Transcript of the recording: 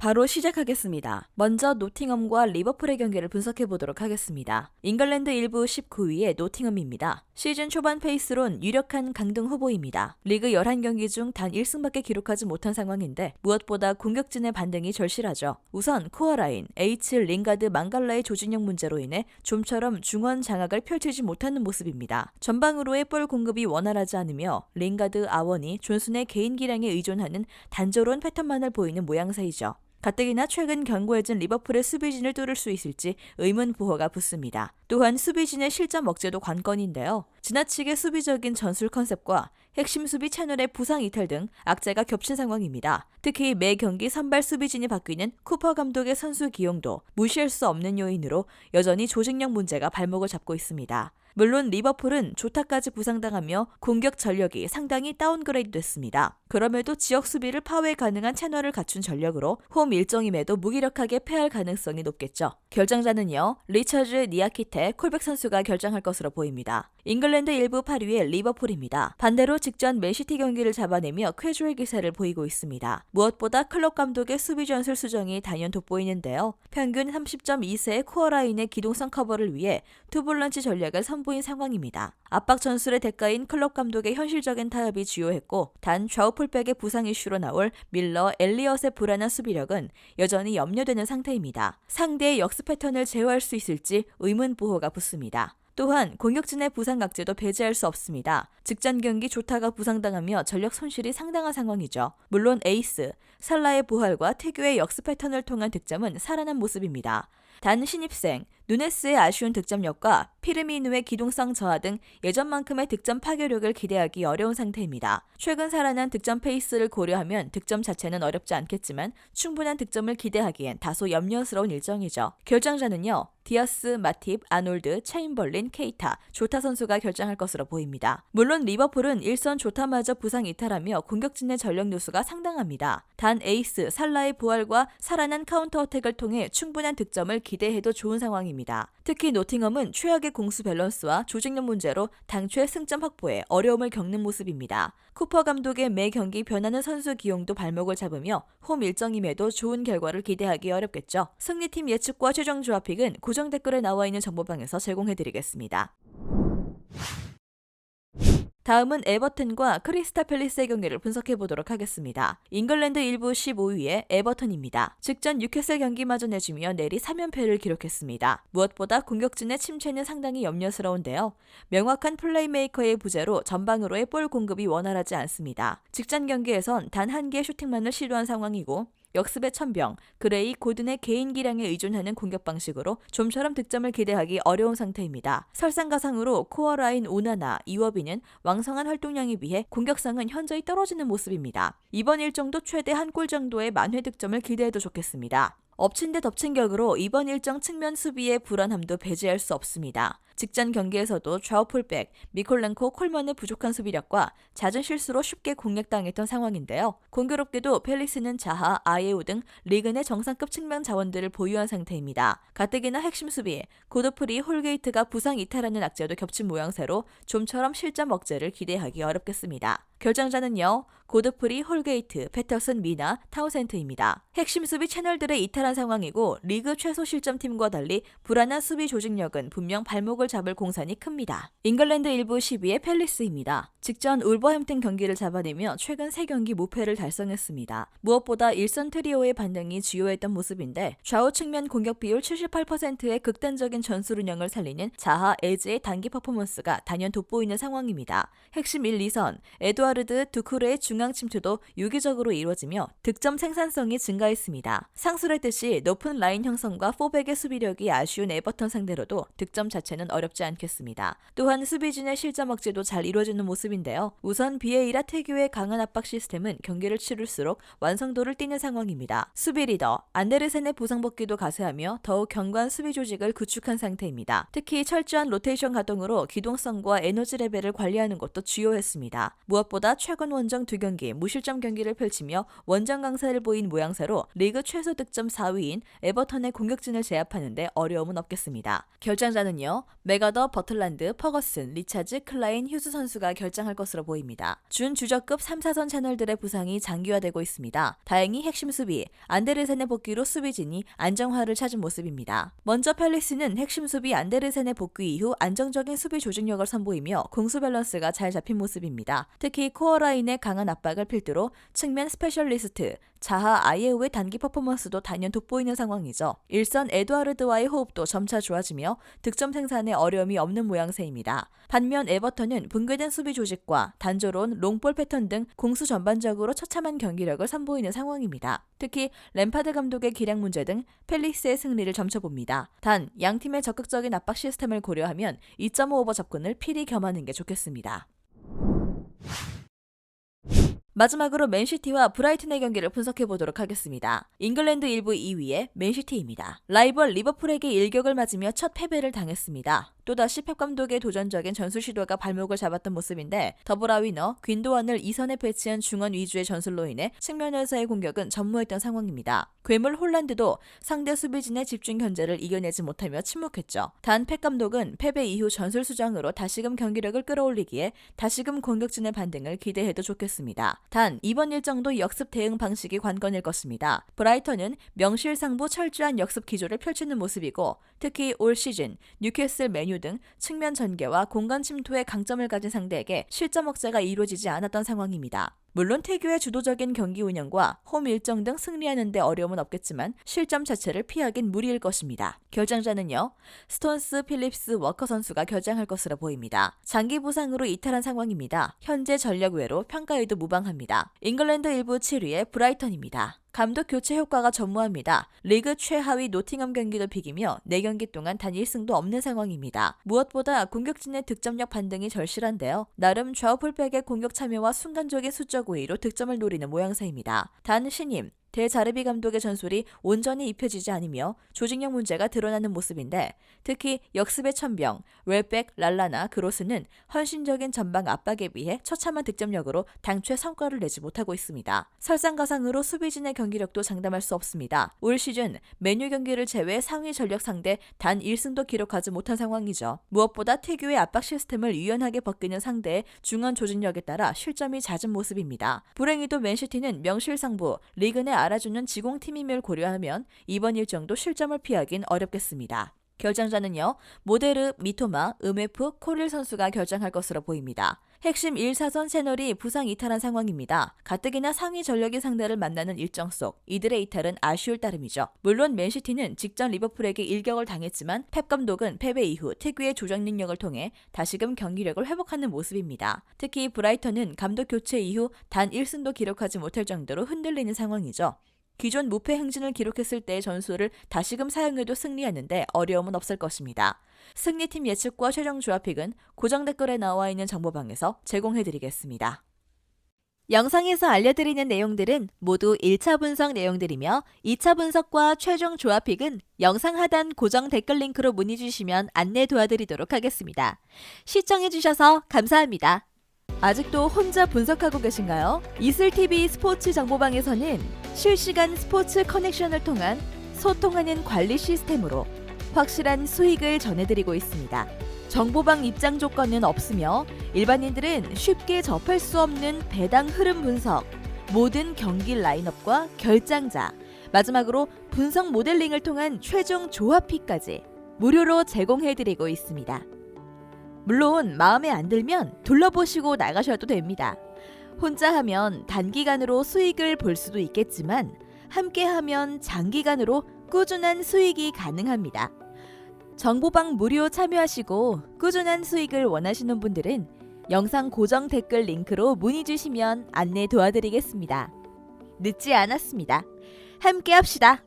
바로 시작하겠습니다. 먼저 노팅엄과 리버풀의 경기를 분석해 보도록 하겠습니다. 잉글랜드 1부 19위의 노팅엄입니다. 시즌 초반 페이스론 유력한 강등 후보입니다. 리그 11경기 중 단 1승밖에 기록하지 못한 상황인데 무엇보다 공격진의 반등이 절실하죠. 우선 코어라인, H, 링가드, 망갈라의 조직력 문제로 인해 좀처럼 중원 장악을 펼치지 못하는 모습입니다. 전방으로의 볼 공급이 원활하지 않으며 링가드, 아원이 존슨의 개인 기량에 의존하는 단조로운 패턴만을 보이는 모양새이죠. 가뜩이나 최근 견고해진 리버풀의 수비진을 뚫을 수 있을지 의문부호가 붙습니다. 또한 수비진의 실점 억제도 관건인데요. 지나치게 수비적인 전술 컨셉과 핵심 수비 채널의 부상 이탈 등 악재가 겹친 상황입니다. 특히 매 경기 선발 수비진이 바뀌는 쿠퍼 감독의 선수 기용도 무시할 수 없는 요인으로 여전히 조직력 문제가 발목을 잡고 있습니다. 물론 리버풀은 조타까지 부상당하며 공격 전력이 상당히 다운그레이드 됐습니다. 그럼에도 지역 수비를 파괴 가능한 채널을 갖춘 전력으로 홈 일정임에도 무기력하게 패할 가능성이 높겠죠. 결정자는요, 리처즈, 니아키테, 콜백 선수가 결정할 것으로 보입니다. 잉글랜드 1부 8위의 리버풀입니다. 반대로 직전 맨시티 경기를 잡아내며 쾌주의 기세를 보이고 있습니다. 무엇보다 클럽 감독의 수비 전술 수정이 단연 돋보이는데요. 평균 30.2세의 코어라인의 기동성 커버를 위해 투볼런치 전략을 선보인 상황입니다. 압박 전술의 대가인 클럽 감독의 현실적인 타협이 주요했고 단 좌우 풀백의 부상 이슈로 나올 밀러, 엘리엇의 불안한 수비력은 여전히 염려되는 상태입니다. 상대의 역습 패턴을 제어할 수 있을지 의문부호가 붙습니다. 또한 공격진의 부상 각제도 배제할 수 없습니다. 직전 경기 조타가 부상당하며 전력 손실이 상당한 상황이죠. 물론 에이스, 살라의 부활과 태교의 역습 패턴을 통한 득점은 살아난 모습입니다. 단 신입생, 누네스의 아쉬운 득점력과 피르미누의 기동성 저하 등 예전만큼의 득점 파괴력을 기대하기 어려운 상태입니다. 최근 살아난 득점 페이스를 고려하면 득점 자체는 어렵지 않겠지만 충분한 득점을 기대하기엔 다소 염려스러운 일정이죠. 결정자는요, 디아스, 마팁, 아놀드, 체인벌린, 케이타, 조타 선수가 결정할 것으로 보입니다. 물론 리버풀은 일선 조타마저 부상 이탈하며 공격진의 전력 누수가 상당합니다. 단 에이스, 살라의 부활과 살아난 카운터 어택을 통해 충분한 득점을 기대해도 좋은 상황입니다. 특히 노팅엄은 최악의 공수 밸런스와 조직력 문제로 당초의 승점 확보에 어려움을 겪는 모습입니다. 쿠퍼 감독의 매 경기 변하는 선수 기용도 발목을 잡으며 홈 일정임에도 좋은 결과를 기대하기 어렵겠죠. 승리팀 예측과 최종 조합픽은 고정 댓글에 나와 있는 정보방에서 제공해드리겠습니다. 다음은 에버튼과 크리스탈 팰리스의 경기를 분석해보도록 하겠습니다. 잉글랜드 1부 15위의 에버튼입니다. 직전 뉴캐슬 경기마저 내주며 내리 3연패를 기록했습니다. 무엇보다 공격진의 침체는 상당히 염려스러운데요. 명확한 플레이메이커의 부재로 전방으로의 볼 공급이 원활하지 않습니다. 직전 경기에선 단 한 개의 슈팅만을 시도한 상황이고 역습의 천병, 그레이, 고든의 개인 기량에 의존하는 공격 방식으로 좀처럼 득점을 기대하기 어려운 상태입니다. 설상가상으로 코어라인 오나나, 이워비는 왕성한 활동량에 비해 공격성은 현저히 떨어지는 모습입니다. 이번 일정도 최대 한 골 정도의 만회 득점을 기대해도 좋겠습니다. 엎친 데 덮친 격으로 이번 일정 측면 수비의 불안함도 배제할 수 없습니다. 직전 경기에서도 좌우 풀백, 미콜렌코, 콜먼의 부족한 수비력과 잦은 실수로 쉽게 공략당했던 상황인데요. 공교롭게도 팰리스는 자하, 아예우 등 리그 내 정상급 측면 자원들을 보유한 상태입니다. 가뜩이나 핵심 수비, 고드프리, 홀게이트가 부상 이탈하는 악재도 겹친 모양새로 좀처럼 실점 억제를 기대하기 어렵겠습니다. 결정자는요, 고드프리, 홀게이트, 패터슨, 미나, 타운센트입니다. 핵심 수비 채널들의 이탈한 상황이고 리그 최소 실점팀과 달리 불안한 수비 조직력은 분명 발목을 잡을 공산이 큽니다. 잉글랜드 1부 10위의 팰리스입니다. 직전 울버햄튼 경기를 잡아내며 최근 3경기 무패를 달성했습니다. 무엇보다 일선 트리오의 반등이 주요했던 모습인데 좌우 측면 공격 비율 78%의 극단적인 전술 운영을 살리는 자하, 에즈의 단기 퍼포먼스가 단연 돋보이는 상황입니다. 핵심 1, 2선, 에드와르드, 두쿠르의 중앙 침투도 유기적으로 이루어지며 득점 생산성이 증가했습니다. 상술했듯이 높은 라인 형성과 포백의 수비력이 아쉬운 에버턴 상대로도 득점 자체는 어렵지 않겠습니다. 또한 수비진의 실점 억제도 잘 이루어지는 모습인데요. 우선 비에이라 태교의 강한 압박 시스템은 경기를 치를수록 완성도를 띠는 상황입니다. 수비 리더 안데르센의 부상 복귀도 가세하며 더욱 견고한 수비 조직을 구축한 상태입니다. 특히 철저한 로테이션 가동으로 기동성과 에너지 레벨을 관리하는 것도 주요했습니다. 무엇보다 최근 원정 2경기 무실점 경기를 펼치며 원정 강세를 보인 모양새로 리그 최소 득점 4위인 에버턴의 공격진을 제압하는 데 어려움은 없겠습니다. 결정자는요, 맥어더, 버틀란드, 퍼거슨, 리차즈, 클라인, 휴스 선수가 결장할 것으로 보입니다. 준주저급 3, 4선 채널들의 부상이 장기화되고 있습니다. 다행히 핵심 수비, 안데르센의 복귀로 수비진이 안정화를 찾은 모습입니다. 먼저 팰리스는 핵심 수비 안데르센의 복귀 이후 안정적인 수비 조직력을 선보이며 공수 밸런스가 잘 잡힌 모습입니다. 특히 코어 라인의 강한 압박을 필두로 측면 스페셜리스트, 자하 아예우의 단기 퍼포먼스도 단연 돋보이는 상황이죠. 일선 에드와르드와의 호흡도 점차 좋아지며 득점 생산에 어려움이 없는 모양새입니다. 반면 에버턴은 붕괴된 수비 조직과 단조로운 롱볼 패턴 등 공수 전반적으로 처참한 경기력을 선보이는 상황입니다. 특히 램파드 감독의 기량 문제 등 팰리스의 승리를 점쳐봅니다. 단 양팀의 적극적인 압박 시스템을 고려하면 2.5 오버 접근을 필히 겸하는 게 좋겠습니다. 마지막으로 맨시티와 브라이튼의 경기를 분석해보도록 하겠습니다. 잉글랜드 1부 2위의 맨시티입니다. 라이벌 리버풀에게 일격을 맞으며 첫 패배를 당했습니다. 또다시 펩 감독의 도전적인 전술 시도가 발목을 잡았던 모습인데 더브라위너, 귄도안을 2선에 배치한 중원 위주의 전술로 인해 측면에서의 공격은 전무했던 상황입니다. 괴물 홀란드도 상대 수비진의 집중 견제를 이겨내지 못하며 침묵했죠. 단 펩 감독은 패배 이후 전술 수정으로 다시금 경기력을 끌어올리기에 다시금 공격진의 반등을 기대해도 좋겠습니다. 단 이번 일정도 역습 대응 방식이 관건일 것입니다. 브라이턴은 명실상부 철저한 역습 기조를 펼치는 모습이고 특히 올 시즌 뉴캐슬, 맨유 등 측면 전개와 공간 침투의 강점을 가진 상대에게 실점 억제가 이루어지지 않았던 상황입니다. 물론 태교의 주도적인 경기 운영과 홈 일정 등 승리하는 데 어려움은 없겠지만 실점 자체를 피하긴 무리일 것입니다. 결장자는요. 스톤스, 필립스, 워커 선수가 결장할 것으로 보입니다. 장기 부상으로 이탈한 상황입니다. 현재 전력 외로 평가에도 무방합니다. 잉글랜드 1부 7위의 브라이턴입니다. 감독 교체 효과가 전무합니다. 리그 최하위 노팅엄 경기도 비기며 4경기 동안 단 1승도 없는 상황입니다. 무엇보다 공격진의 득점력 반등이 절실한데요. 나름 좌우 풀백의 공격 참여와 순간적인 수적 우위로 득점을 노리는 모양새입니다. 단 신임 대자르비 감독의 전술이 온전히 입혀지지 않으며 조직력 문제가 드러나는 모습인데 특히 역습의 천병, 웰백, 랄라나, 그로스는 헌신적인 전방 압박에 비해 처참한 득점력으로 당최 성과를 내지 못하고 있습니다. 설상가상으로 수비진의 경기력도 장담할 수 없습니다. 올 시즌 맨유 경기를 제외 상위 전력 상대 단 1승도 기록하지 못한 상황이죠. 무엇보다 태교의 압박 시스템을 유연하게 벗기는 상대의 중원 조직력에 따라 실점이 잦은 모습입니다. 불행히도 맨시티는 명실상부 리그 내 알아주는 지공팀임을 고려하면 이번 일정도 실점을 피하긴 어렵겠습니다. 결장자는요. 모데르, 미토마, 음웨프, 코릴 선수가 결장할 것으로 보입니다. 핵심 1, 4선 채널이 부상 이탈한 상황입니다. 가뜩이나 상위 전력이 상대를 만나는 일정 속 이들의 이탈은 아쉬울 따름이죠. 물론 맨시티는 직전 리버풀에게 일격을 당했지만 펩 감독은 패배 이후 특유의 조작 능력을 통해 다시금 경기력을 회복하는 모습입니다. 특히 브라이턴은 감독 교체 이후 단 1승도 기록하지 못할 정도로 흔들리는 상황이죠. 기존 무패 행진을 기록했을 때의 전술을 다시금 사용해도 승리하는데 어려움은 없을 것입니다. 승리팀 예측과 최종 조합픽은 고정 댓글에 나와 있는 정보방에서 제공해드리겠습니다. 영상에서 알려드리는 내용들은 모두 1차 분석 내용들이며 2차 분석과 최종 조합픽은 영상 하단 고정 댓글 링크로 문의 주시면 안내 도와드리도록 하겠습니다. 시청해주셔서 감사합니다. 아직도 혼자 분석하고 계신가요? 이슬TV 스포츠 정보방에서는 실시간 스포츠 커넥션을 통한 소통하는 관리 시스템으로 확실한 수익을 전해드리고 있습니다. 정보방 입장 조건은 없으며 일반인들은 쉽게 접할 수 없는 배당 흐름 분석, 모든 경기 라인업과 결장자, 마지막으로 분석 모델링을 통한 최종 조합픽까지 무료로 제공해드리고 있습니다. 물론 마음에 안 들면 둘러보시고 나가셔도 됩니다. 혼자 하면 단기간으로 수익을 볼 수도 있겠지만 함께하면 장기간으로 꾸준한 수익이 가능합니다. 정보방 무료 참여하시고 꾸준한 수익을 원하시는 분들은 영상 고정 댓글 링크로 문의 주시면 안내 도와드리겠습니다. 늦지 않았습니다. 함께 합시다.